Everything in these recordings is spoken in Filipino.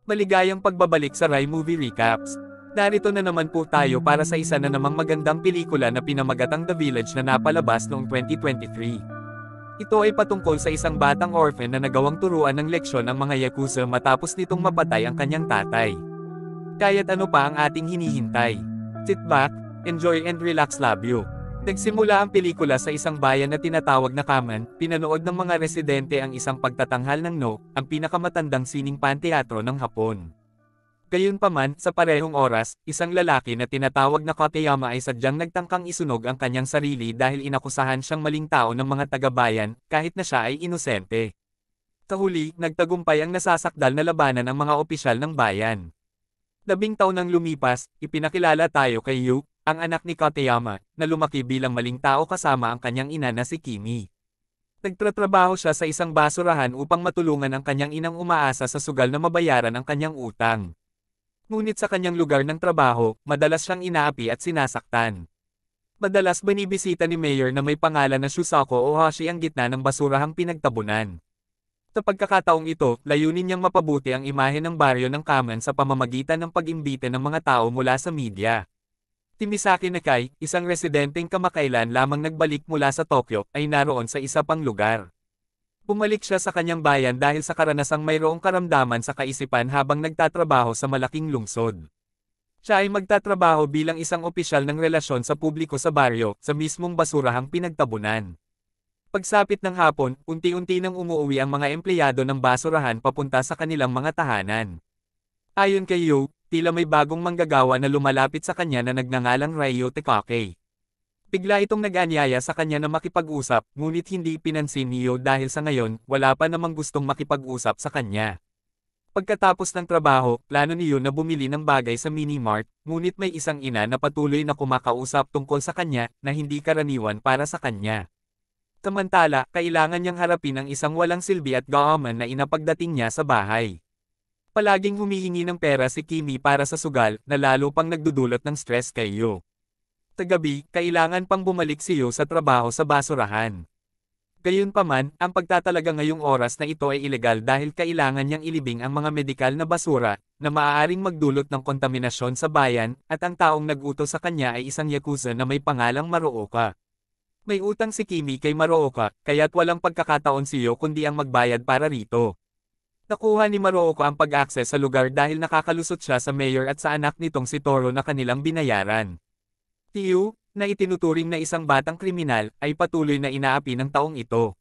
Maligayang pagbabalik sa Rai Movie Recaps. Narito na naman po tayo para sa isa na namang magandang pelikula na pinamagatang The Village na napalabas noong 2023. Ito ay patungkol sa isang batang orphan na nagawang turuan ng leksyon ang mga yakuza matapos nitong mapatay ang kanyang tatay. Kaya't ano pa ang ating hinihintay? Sit back, enjoy and relax, love you. Nagsimula ang pelikula sa isang bayan na tinatawag na Kaman, pinanood ng mga residente ang isang pagtatanghal ng No, ang pinakamatandang sining panteatro ng Hapon. Gayunpaman, sa parehong oras, isang lalaki na tinatawag na Katayama ay sadyang nagtangkang isunog ang kanyang sarili dahil inakusahan siyang maling tao ng mga taga-bayan, kahit na siya ay inosente. Sa huli, nagtagumpay ang nasasakdal na labanan ng mga opisyal ng bayan. 10 taon nang lumipas, ipinakilala tayo kay Yu, ang anak ni Katayama, na lumaki bilang maling tao kasama ang kanyang ina na si Kimi. Nagtatrabaho siya sa isang basurahan upang matulungan ang kanyang inang umaasa sa sugal na mabayaran ang kanyang utang. Ngunit sa kanyang lugar ng trabaho, madalas siyang inaapi at sinasaktan. Madalas binibisita ni Mayor na may pangalan na Shusako Ohashi ang gitna ng basurahang pinagtabunan. Sa pagkakataong ito, layunin niyang mapabuti ang imahe ng baryo ng Kaman sa pamamagitan ng pag-imbita ng mga tao mula sa media. Si Misaki Nakai, isang residenteng kamakailan lamang nagbalik mula sa Tokyo, ay naroon sa isa pang lugar. Bumalik siya sa kanyang bayan dahil sa karanasang mayroong karamdaman sa kaisipan habang nagtatrabaho sa malaking lungsod. Siya ay magtatrabaho bilang isang opisyal ng relasyon sa publiko sa baryo, sa mismong basurahang pinagtabunan. Pagsapit ng hapon, unti-unti nang umuuwi ang mga empleyado ng basurahan papunta sa kanilang mga tahanan. Ayon kay Yo, tila may bagong manggagawa na lumalapit sa kanya na nagngangalang Ryo Tekake. Bigla itong nag-anyaya sa kanya na makipag-usap, ngunit hindi pinansin ni Yo dahil sa ngayon, wala pa namang gustong makipag-usap sa kanya. Pagkatapos ng trabaho, plano ni Yo na bumili ng bagay sa mini-mart, ngunit may isang ina na patuloy na kumakausap tungkol sa kanya na hindi karaniwan para sa kanya. Samantala, kailangan niyang harapin ang isang walang silbi at gaaman na inapagdating niya sa bahay. Palaging humihingi ng pera si Kimi para sa sugal, na lalo pang nagdudulot ng stress kay Yo. Sa gabi, kailangan pang bumalik si Yo sa trabaho sa basurahan. Gayunpaman, ang pagtatalaga ngayong oras na ito ay ilegal dahil kailangan niyang ilibing ang mga medikal na basura, na maaaring magdulot ng kontaminasyon sa bayan, at ang taong nag-utos sa kanya ay isang yakuza na may pangalang Maruoka. May utang si Kimi kay Maruoka, kaya't walang pagkakataon si Yo kundi ang magbayad para rito. Nakuha ni Maruoka ang pag-access sa lugar dahil nakakalusot siya sa mayor at sa anak nitong si Toro na kanilang binayaran. Si Yu, na itinuturing na isang batang kriminal, ay patuloy na inaapi ng taong ito.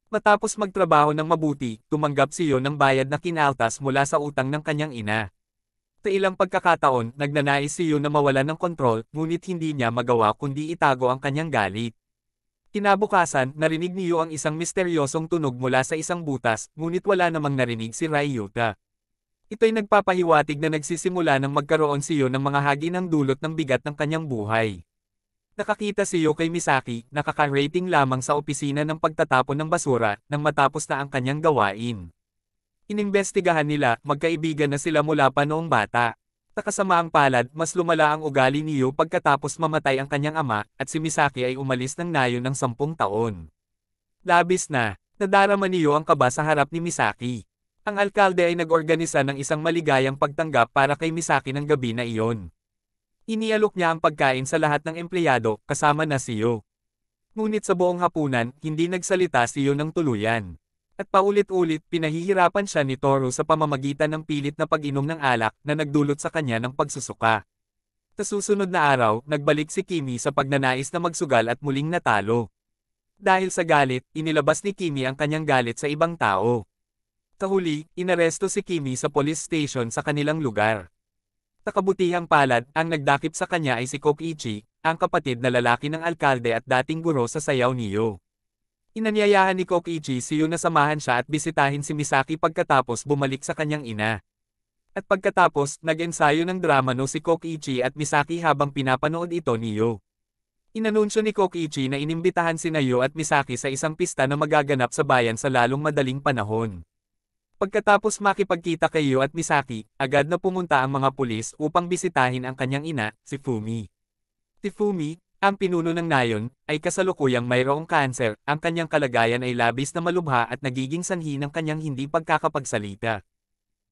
Matapos magtrabaho ng mabuti, tumanggap si Yu ng bayad na kinaltas mula sa utang ng kanyang ina. Sa ilang pagkakataon, nagnanais si Yu na mawalan ng kontrol, ngunit hindi niya magawa kundi itago ang kanyang galit. Kinabukasan, narinig ni Yu ang isang misteryosong tunog mula sa isang butas, ngunit wala namang narinig si Ryuta. Ito'y nagpapahiwatig na nagsisimula ng magkaroon si Yu ng mga hagi ng dulot ng bigat ng kanyang buhay. Nakakita si Yu kay Misaki, nakaka-rating lamang sa opisina ng pagtatapon ng basura, nang matapos na ang kanyang gawain. Inimbestigahan nila, magkaibigan na sila mula pa noong bata. Sa kasamaang palad, mas lumala ang ugali ni Yu pagkatapos mamatay ang kanyang ama, at si Misaki ay umalis ng nayon ng 10 taon. Labis na, nadarama ni Yu ang kaba sa harap ni Misaki. Ang alkalde ay nag-organisa ng isang maligayang pagtanggap para kay Misaki ng gabi na iyon. Inialok niya ang pagkain sa lahat ng empleyado, kasama na si Yu. Ngunit sa buong hapunan, hindi nagsalita si Yu ng tuluyan. At paulit-ulit, pinahihirapan siya ni Toro sa pamamagitan ng pilit na pag-inom ng alak na nagdulot sa kanya ng pagsusuka. Sa susunod na araw, nagbalik si Kimi sa pagnanais na magsugal at muling natalo. Dahil sa galit, inilabas ni Kimi ang kanyang galit sa ibang tao. Sa huli, inaresto si Kimi sa police station sa kanilang lugar. Sa kabutihang palad, ang nagdakip sa kanya ay si Kokichi, ang kapatid na lalaki ng alkalde at dating guro sa sayaw ni Yo. Inanyayahan ni Kokichi si Yu na samahan siya at bisitahin si Misaki pagkatapos bumalik sa kanyang ina. At pagkatapos, nag-ensayo ng drama no si Kokichi at Misaki habang pinapanood ito ni Yu. Inanunsyo ni Kokichi na inimbitahan sina Yu at Misaki sa isang pista na magaganap sa bayan sa lalong madaling panahon. Pagkatapos makipagkita kay Yu at Misaki, agad na pumunta ang mga pulis upang bisitahin ang kanyang ina, si Fumi. Si Fumi, ang pinuno ng nayon, ay kasalukuyang mayroong kanser, ang kanyang kalagayan ay labis na malubha at nagiging sanhi ng kanyang hindi pagkakapagsalita.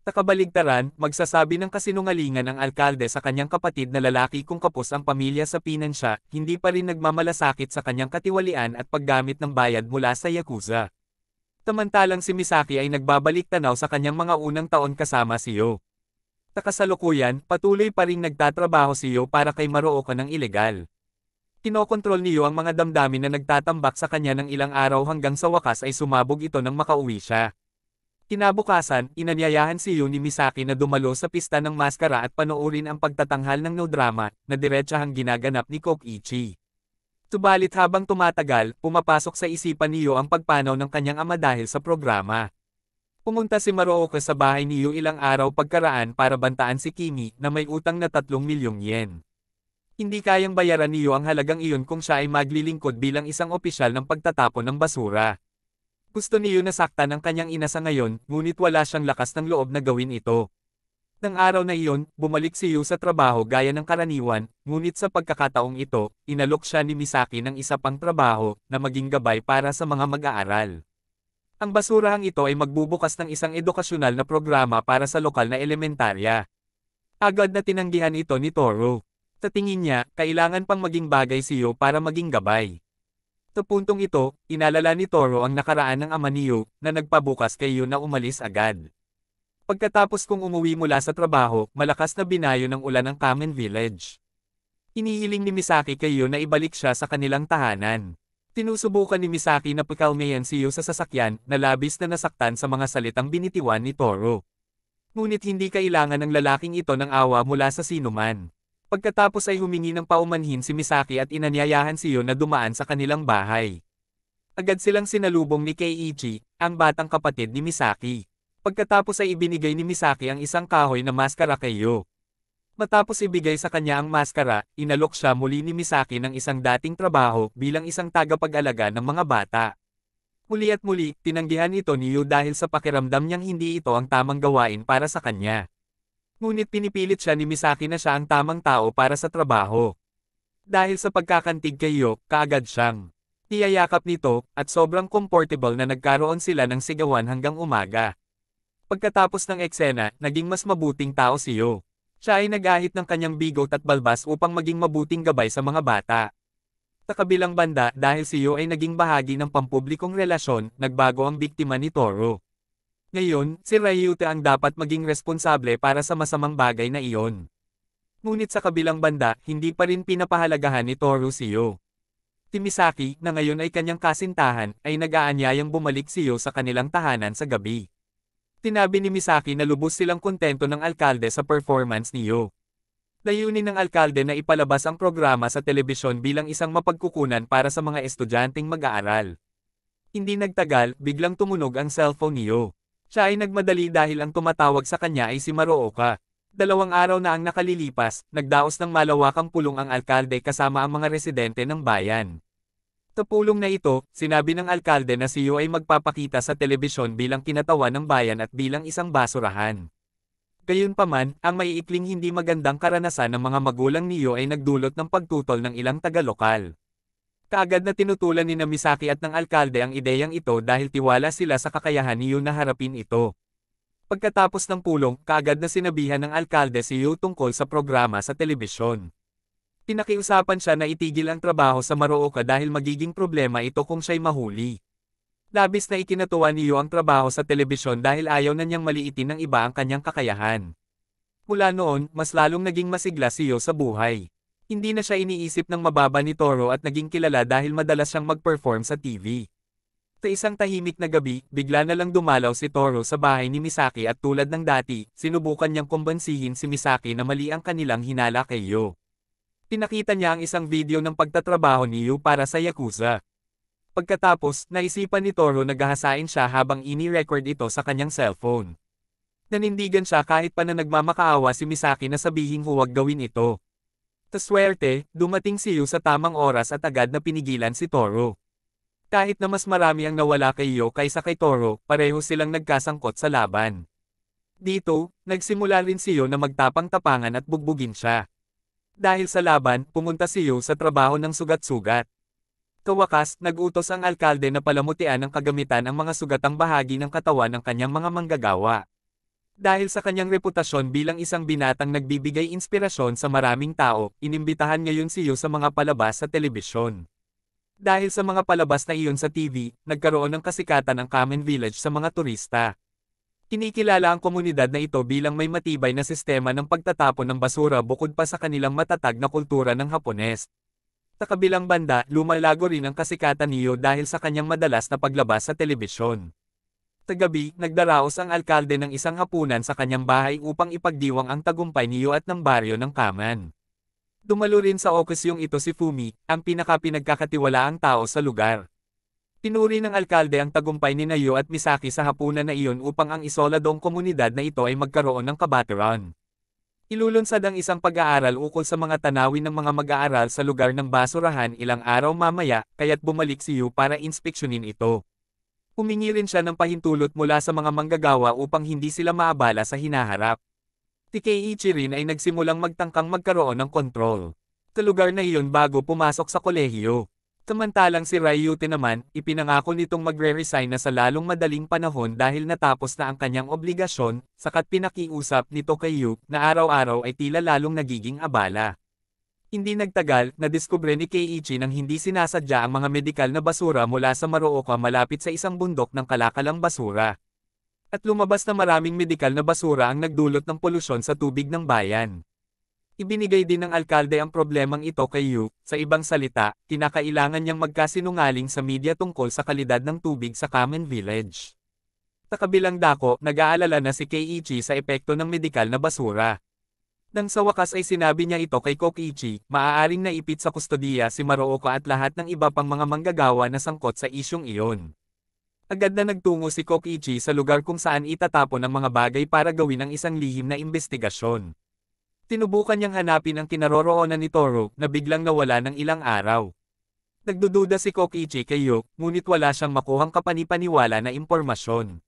Takabaligtaran, magsasabi ng kasinungalingan ang alkalde sa kanyang kapatid na lalaki kung kapos ang pamilya sa pinansya, hindi pa rin nagmamalasakit sa kanyang katiwalian at paggamit ng bayad mula sa Yakuza. Samantalang si Misaki ay nagbabalik tanaw sa kanyang mga unang taon kasama si Yo. Kasalukuyan, patuloy pa ring nagtatrabaho si Yo para kay Maruoka ng ilegal. Kinokontrol ni Yo ang mga damdamin na nagtatambak sa kanya ng ilang araw hanggang sa wakas ay sumabog ito nang makauwi siya. Kinabukasan, inanyayahan si Yo ni Misaki na dumalo sa pista ng maskara at panoorin ang pagtatanghal ng no drama na diretsahang ginaganap ni Kokichi. Subalit habang tumatagal, pumapasok sa isipan ni Yo ang pagpanaw ng kanyang ama dahil sa programa. Pumunta si Maruoka sa bahay ni Yo ilang araw pagkaraan para bantaan si Kimi na may utang na 3 milyong yen. Hindi kayang bayaran ni Yo ang halagang iyon kung siya ay maglilingkod bilang isang opisyal ng pagtatapon ng basura. Gusto ni Yo na saktan ang kanyang ina sa ngayon, ngunit wala siyang lakas ng loob na gawin ito. Nang araw na iyon, bumalik si Yo sa trabaho gaya ng karaniwan, ngunit sa pagkakataong ito, inalok siya ni Misaki ng isa pang trabaho na maging gabay para sa mga mag-aaral. Ang basurahang ito ay magbubukas ng isang edukasyonal na programa para sa lokal na elementarya. Agad na tinanggihan ito ni Toro. Sa tingin niya, kailangan pang maging bagay si Yo para maging gabay. Sa puntong ito, inalala ni Toro ang nakaraan ng ama ni Yo na nagpabukas kay Yo na umalis agad. Pagkatapos kong umuwi mula sa trabaho, malakas na binayo ng ulan ang Kamen Village. Inihiling ni Misaki kay Yo na ibalik siya sa kanilang tahanan. Tinusubukan ni Misaki na pakalmayan si Yo sa sasakyan na labis na nasaktan sa mga salitang binitiwan ni Toro. Ngunit hindi kailangan ng lalaking ito ng awa mula sa sinuman. Pagkatapos ay humingi ng paumanhin si Misaki at inanyayahan si Yo na dumaan sa kanilang bahay. Agad silang sinalubong ni Keiichi, ang batang kapatid ni Misaki. Pagkatapos ay ibinigay ni Misaki ang isang kahoy na maskara kay Yo. Matapos ibigay sa kanya ang maskara, inalok siya muli ni Misaki ng isang dating trabaho bilang isang tagapag-alaga ng mga bata. Muli at muli, tinanggihan ito ni Yo dahil sa pakiramdam niyang hindi ito ang tamang gawain para sa kanya. Ngunit pinipilit siya ni Misaki na siya ang tamang tao para sa trabaho. Dahil sa pagkakantig kay Yo, kaagad siyang niyayakap nito, at sobrang comfortable na nagkaroon sila ng sigawan hanggang umaga. Pagkatapos ng eksena, naging mas mabuting tao si Yo. Siya ay nag-ahit ng kanyang bigot at balbas upang maging mabuting gabay sa mga bata. Sa kabilang banda, dahil si Yo ay naging bahagi ng pampublikong relasyon, nagbago ang biktima ni Toro. Ngayon, si Ryuta ang dapat maging responsable para sa masamang bagay na iyon. Ngunit sa kabilang banda, hindi pa rin pinapahalagahan ni Toro si Yo. Si Misaki, na ngayon ay kanyang kasintahan, ay nag-aanyayang bumalik si Yo sa kanilang tahanan sa gabi. Tinabi ni Misaki na lubos silang kontento ng alkalde sa performance ni Yo. Layunin ng alkalde na ipalabas ang programa sa telebisyon bilang isang mapagkukunan para sa mga estudyanteng mag-aaral. Hindi nagtagal, biglang tumunog ang cellphone ni Yo. Siya ay nagmadali dahil ang tumatawag sa kanya ay si Maruoka. 2 araw na ang nakalilipas, nagdaos ng malawakang pulong ang alkalde kasama ang mga residente ng bayan. Sa pulong na ito, sinabi ng alkalde na si Yo ay magpapakita sa telebisyon bilang kinatawan ng bayan at bilang isang basurahan. Gayunpaman, ang maiikling hindi magandang karanasan ng mga magulang ni Yo ay nagdulot ng pagtutol ng ilang taga-lokal. Kaagad na tinutulan ni Misaki at ng alkalde ang ideyang ito dahil tiwala sila sa kakayahan ni Yo na harapin ito. Pagkatapos ng pulong, kaagad na sinabihan ng alkalde si Yo tungkol sa programa sa telebisyon. Pinakiusapan siya na itigil ang trabaho sa Maruoka dahil magiging problema ito kung siya'y mahuli. Labis na ikinatuwa ni Yo ang trabaho sa telebisyon dahil ayaw na niyang maliitin ng iba ang kanyang kakayahan. Mula noon, mas lalong naging masigla si Yo sa buhay. Hindi na siya iniisip ng mababa ni Toro at naging kilala dahil madalas siyang mag-perform sa TV. Sa isang tahimik na gabi, bigla na lang dumalaw si Toro sa bahay ni Misaki at tulad ng dati, sinubukan niyang kumbansihin si Misaki na mali ang kanilang hinala kay Yo. Pinakita niya ang isang video ng pagtatrabaho ni Yo para sa Yakuza. Pagkatapos, naisipan ni Toro na gahasain siya habang ini-record ito sa kanyang cellphone. Nanindigan siya kahit pa na nagmamakaawa si Misaki na sabihin huwag gawin ito. Sa swerte, dumating si Yo sa tamang oras at agad na pinigilan si Toro. Kahit na mas marami ang nawala kay Yo kaysa kay Toro, pareho silang nagkasangkot sa laban. Dito, nagsimula rin si Yo na magtapang-tapangan at bugbugin siya. Dahil sa laban, pumunta si Yo sa trabaho ng sugat-sugat. Kawakas, nag-utos ang alkalde na palamutian ng kagamitan ang mga sugatang bahagi ng katawan ng kanyang mga manggagawa. Dahil sa kanyang reputasyon bilang isang binatang nagbibigay inspirasyon sa maraming tao, inimbitahan ngayon si Yu sa mga palabas sa telebisyon. Dahil sa mga palabas na iyon sa TV, nagkaroon ng kasikatan ang Kamen Village sa mga turista. Kinikilala ang komunidad na ito bilang may matibay na sistema ng pagtatapon ng basura bukod pa sa kanilang matatag na kultura ng Hapones. Sa kabilang banda, lumalago rin ang kasikatan ni Yu dahil sa kanyang madalas na paglabas sa telebisyon. Sa gabi, nagdaraos ang alkalde ng isang hapunan sa kanyang bahay upang ipagdiwang ang tagumpay ni Yu at ng baryo ng Kaman. Dumalo rin sa okasyong ito si Fumi, ang pinakapinagkakatiwalaang tao sa lugar. Pinuri ng alkalde ang tagumpay ni Yu at Misaki sa hapunan na iyon upang ang isoladong komunidad na ito ay magkaroon ng kabatiran. Ilulunsad ang isang pag-aaral ukol sa mga tanawin ng mga mag-aaral sa lugar ng basurahan ilang araw mamaya, kaya't bumalik si Yu para inspeksyonin ito. Humingi rin siya ng pahintulot mula sa mga manggagawa upang hindi sila maabala sa hinaharap. Si Keiichi rin ay nagsimulang magtangkang magkaroon ng kontrol sa lugar na iyon bago pumasok sa kolehiyo. Samantalang si Ryute naman, ipinangako nitong magre-resign na sa lalong madaling panahon dahil natapos na ang kanyang obligasyon, saka't pinakiusap nito kay Yu na araw-araw ay tila lalong nagiging abala. Hindi nagtagal, nadiskubre ni Keiichi nang hindi sinasadya ang mga medikal na basura mula sa Marooka malapit sa isang bundok ng kalakalang basura. At lumabas na maraming medikal na basura ang nagdulot ng polusyon sa tubig ng bayan. Ibinigay din ng alkalde ang problemang ito kay Yu, sa ibang salita, kinakailangan niyang magkasinungaling sa media tungkol sa kalidad ng tubig sa Kamen Village. Sa kabilang dako, nag-aalala na si Keiichi sa epekto ng medikal na basura. Nang sa wakas ay sinabi niya ito kay Kokichi, maaaring naipit sa kustodiya si Marooka at lahat ng iba pang mga manggagawa na sangkot sa isyong iyon. Agad na nagtungo si Kokichi sa lugar kung saan itatapon ang mga bagay para gawin ang isang lihim na investigasyon. Tinubukan niyang hanapin ang kinaroroonan ni Toro na biglang nawala ng ilang araw. Nagdududa si Kokichi kay Yu, ngunit wala siyang makuhang kapanipaniwala na impormasyon.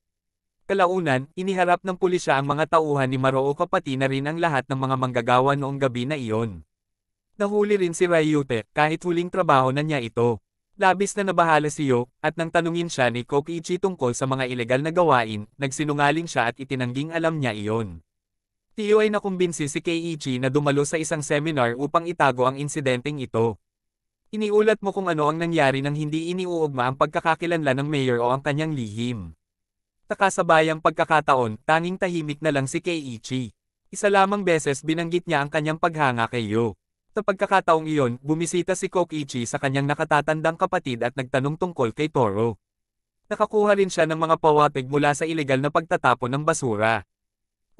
Kalaunan, iniharap ng pulisya ang mga tauhan ni Marooka pati na rin ang lahat ng mga manggagawa noong gabi na iyon. Nahuli rin si Ryute, kahit huling trabaho na niya ito. Labis na nabahala si Yu, at nang tanungin siya ni Kokichi tungkol sa mga ilegal na gawain, nagsinungaling siya at itinangging alam niya iyon. Si Yu ay nakumbinsi si Keiichi na dumalo sa isang seminar upang itago ang insidenteng ito. Iniulat mo kung ano ang nangyari nang hindi iniuugma ang pagkakakilanlan ng mayor o ang kanyang lihim. Sa kasabayang pagkakataon, tanging tahimik na lang si Keiichi. Isa lamang beses binanggit niya ang kanyang paghanga kay Yu. Sa pagkakataong iyon, bumisita si Kokichi sa kanyang nakatatandang kapatid at nagtanong tungkol kay Toro. Nakakuha rin siya ng mga pawatig mula sa ilegal na pagtatapon ng basura.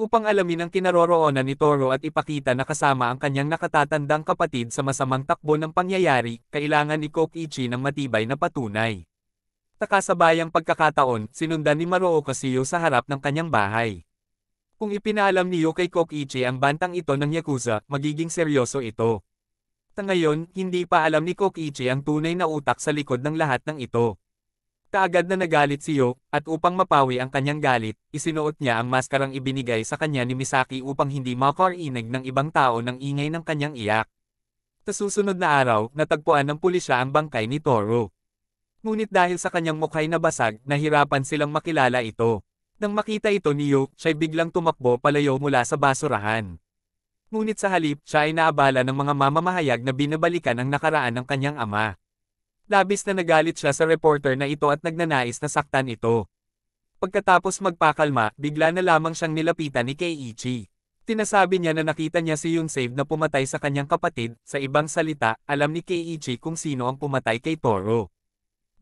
Upang alamin ang kinaroroonan ni Toro at ipakita na kasama ang kanyang nakatatandang kapatid sa masamang takbo ng pangyayari, kailangan ni Kokichi ng matibay na patunay. Sa kasabayang pagkakataon, sinundan ni Marooka si Yu sa harap ng kanyang bahay. Kung ipinaalam ni Yu kay Kokichi ang bantang ito ng Yakuza, magiging seryoso ito. Sa ngayon, hindi pa alam ni Kokichi ang tunay na utak sa likod ng lahat ng ito. Kaagad na nagalit si Yu, at upang mapawi ang kanyang galit, isinuot niya ang maskarang ibinigay sa kanya ni Misaki upang hindi makarinig ng ibang tao ng ingay ng kanyang iyak. Sa susunod na araw, natagpuan ng pulisya ang bangkay ni Toro. Ngunit dahil sa kanyang mukha'y nabasag, nahirapan silang makilala ito. Nang makita ito ni Yu, siya'y biglang tumakbo palayo mula sa basurahan. Ngunit sa halip, siya ay naabala ng mga mamamahayag na binabalikan ang nakaraan ng kanyang ama. Labis na nagalit siya sa reporter na ito at nagnanais na saktan ito. Pagkatapos magpakalma, bigla na lamang siyang nilapitan ni Keiichi. Tinasabi niya na nakita niya si Yunsave na pumatay sa kanyang kapatid, sa ibang salita, alam ni Keiichi kung sino ang pumatay kay Toro.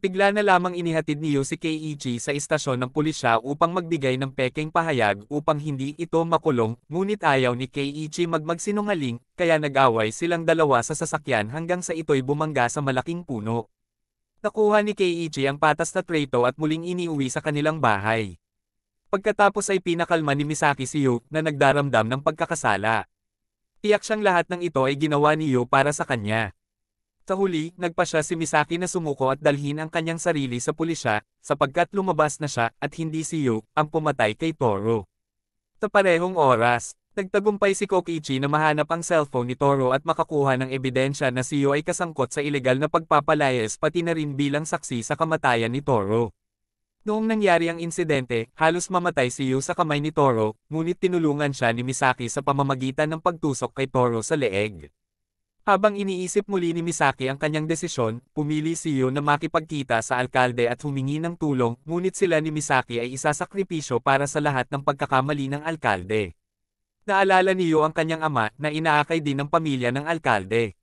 Bigla na lamang inihatid ni Yu si Keiichi sa istasyon ng pulisya upang magbigay ng pekeng pahayag upang hindi ito makulong, ngunit ayaw ni Keiichi magsinungaling, kaya nag-away silang dalawa sa sasakyan hanggang sa ito'y bumangga sa malaking puno. Nakuha ni Keiichi ang patas na treto at muling iniuwi sa kanilang bahay. Pagkatapos ay pinakalma ni Misaki si Yu na nagdaramdam ng pagkakasala. Tiyak siyang lahat ng ito ay ginawa ni Yu para sa kanya. Sa huli, nagpa siya si Misaki na sumuko at dalhin ang kanyang sarili sa pulisya, sapagkat lumabas na siya at hindi si Yu ang pumatay kay Toro. Sa parehong oras, nagtagumpay si Kokichi na mahanap ang cellphone ni Toro at makakuha ng ebidensya na si Yu ay kasangkot sa ilegal na pagpapalayas pati na rin bilang saksi sa kamatayan ni Toro. Noong nangyari ang insidente, halos mamatay si Yu sa kamay ni Toro, ngunit tinulungan siya ni Misaki sa pamamagitan ng pagtusok kay Toro sa leeg. Habang iniisip muli ni Misaki ang kanyang desisyon, pumili si Yu na makipagkita sa alkalde at humingi ng tulong, ngunit sila ni Misaki ay isasakripisyo para sa lahat ng pagkakamali ng alkalde. Naalala ni Yu ang kanyang ama na inaakay din ng pamilya ng alkalde.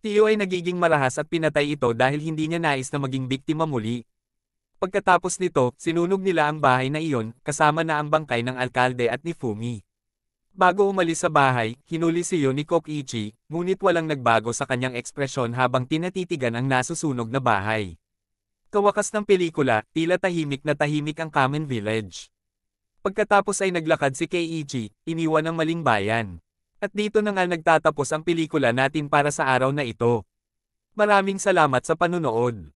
Si Yu ay nagiging marahas at pinatay ito dahil hindi niya nais na maging biktima muli. Pagkatapos nito, sinunog nila ang bahay na iyon, kasama na ang bangkay ng alkalde at ni Fumi. Bago umalis sa bahay, hinuli si Yu ni Kokichi, ngunit walang nagbago sa kanyang ekspresyon habang tinatitigan ang nasusunog na bahay. Kawakas ng pelikula, tila tahimik na tahimik ang Kamen Village. Pagkatapos ay naglakad si Keiichi, iniwan ang maling bayan. At dito na nga nagtatapos ang pelikula natin para sa araw na ito. Maraming salamat sa panunood.